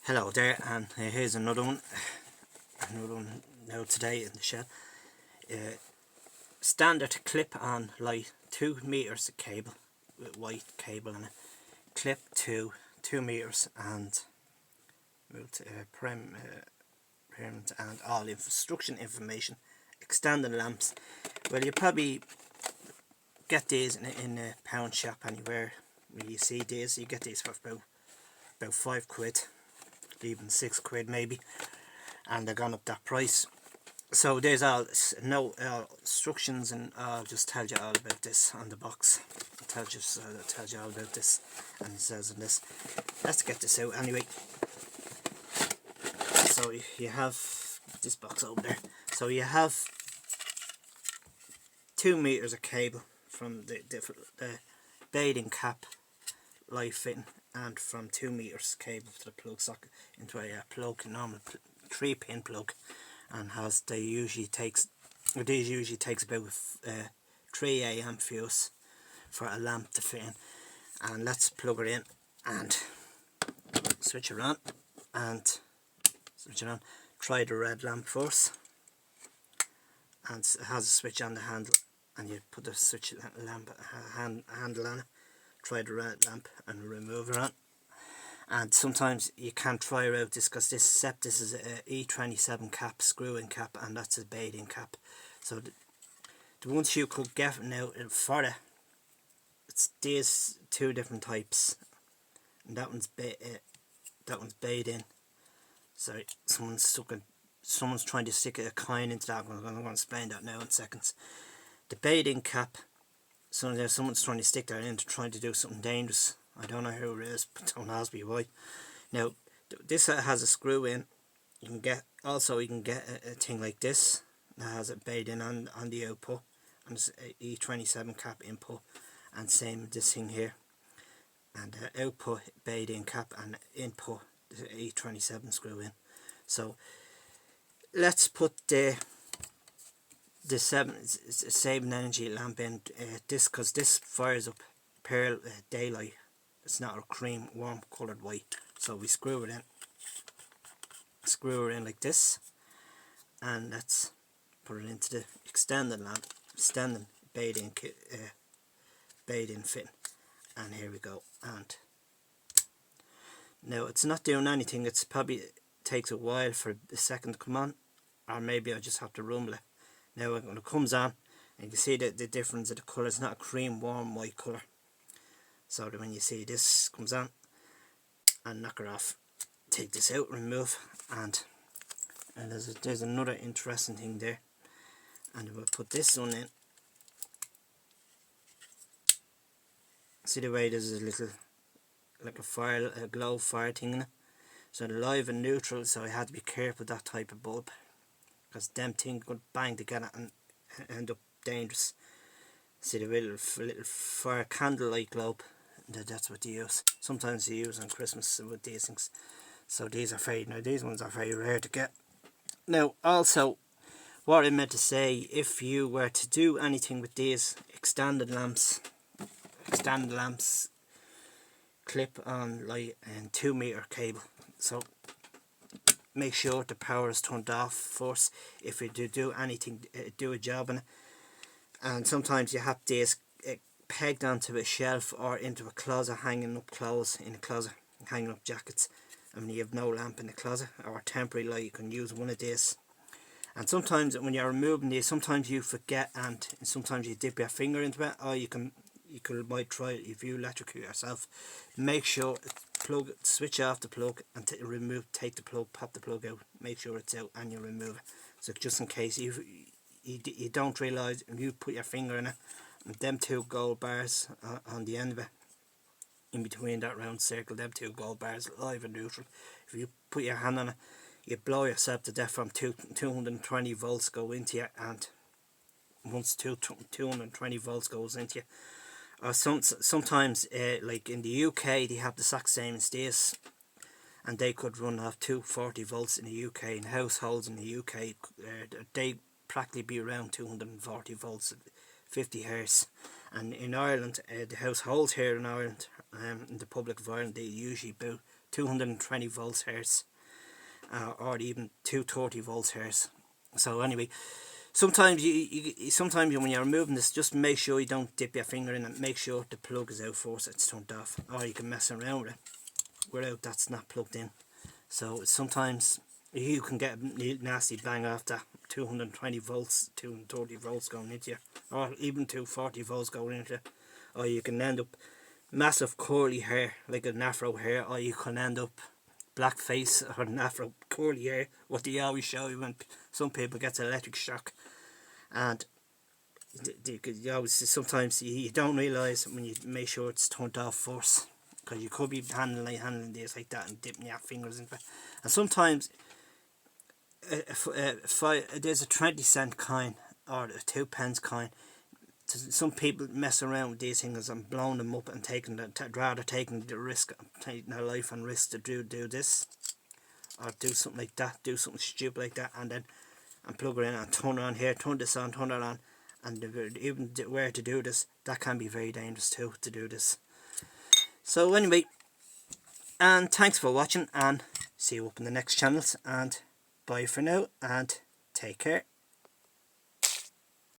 Hello there, and here's another one now today in the shed. Standard clip-on light, 2 meters of cable with white cable in it. Clip to 2 meters and parent and all instruction information. Extended lamps. Well, you probably get these in a pound shop anywhere where you see these. You get these for about £5, even £6 maybe, and they're gone up that price. So there's all no instructions, and I'll just tell you all about this on the box. It tells you all about this, and it says in this. Let's get this out anyway. So you have this box over there. So you have 2 meters of cable from the bathing cap light fitting, and from 2 meters cable to the plug socket into a plug, normal 3-pin plug, and these usually takes about 3 amp fuse for a lamp to fit in. And let's plug it in and switch it on, Try the red lamp first, and it has a switch on the handle, and you put the switch lamp handle on it. Try the red lamp and remove it on. And sometimes you can't try out this because this is a E27 cap, screw-in cap, and that's a bathing cap. So the ones you could get now for it, it's these two different types, and that one's bathing. Sorry, someone's trying to stick a coin into that one. I'm going to explain that now in seconds. The bathing cap, someone's trying to stick that in to try to do something dangerous. I don't know who it is, but don't ask me why. Now, this has a screw in. You can get a thing like this that has a bathing on the output, and it's a E27 cap input, and same this thing here, and output bathing cap and input the E27 screw in. So let's put the saving energy lamp in this, because this fires up pearl daylight. It's not a cream warm coloured white. So we screw it in like this, and let's put it into the extended bathing fit, and here we go. And now it's not doing anything. It's probably takes a while for the second to come on, or maybe I just have to rumble it. Now when it comes on, and you see the difference of the colour. It's not a cream warm white colour. So that when you see this comes on, and knock it off, take this out, remove, and there's another interesting thing there. And we'll put this one in. See the way there's a little, like a glow fire thing in it. So the live and neutral, so I had to be careful with that type of bulb, because them things could bang together and end up dangerous. See the little fire candlelight globe. That's what they use. Sometimes they use on Christmas with these things. So these ones are very rare to get. Now also, what I meant to say, if you were to do anything with these extended lamps, clip on light and 2 meter cable. So make sure the power is turned off first if you do anything, do a job in it. And sometimes you have these pegged onto a shelf or into a closet, hanging up clothes in a closet, hanging up jackets. I mean, you have no lamp in the closet or a temporary light, you can use one of these. And sometimes when you're removing these, sometimes you forget, and sometimes you dip your finger into it, or you might try it if you electrocute yourself. Make sure switch off the plug and take the plug, pop the plug out, make sure it's out, and you remove it. So just in case you don't realise, and you put your finger in it, and them 2 gold bars on the end of it, in between that round circle, them 2 gold bars, live and neutral, if you put your hand on it, you blow yourself to death from 220 volts go into you. And once 220 volts goes into you, or sometimes like in the UK, they have the exact same as this, and they could run off 240 volts in the UK. In households in the UK, they practically be around 240 volts, 50 hertz. And in Ireland, the households here in Ireland, in the public of Ireland, they usually about 220 volts hertz, or even 230 volts hertz. So anyway, sometimes sometimes when you're removing this, just make sure you don't dip your finger in, and make sure the plug is out first, it's turned off, or you can mess around with it without that's not plugged in. So sometimes you can get a nasty bang after 220 volts, 230 volts going into you, or even 240 volts going into you. Or you can end up massive curly hair, like an afro hair, or you can end up black face or an afro curly hair, what they always show you when some people get an electric shock. And you always, sometimes you don't realise when you make sure it's turned off first, because you could be handling this like that and dipping your fingers into it. And sometimes there's a 20-cent coin or a 2 pence coin. Some people mess around with these things and blowing them up and rather taking the risk, taking their life and risk to do this or do something like that, do something stupid like that, and then plug it in and turn it on here, turn this on, turn it on, and even where to do this, that can be very dangerous too, to do this. So anyway, and thanks for watching, and see you up in the next channels, and bye for now, and take care.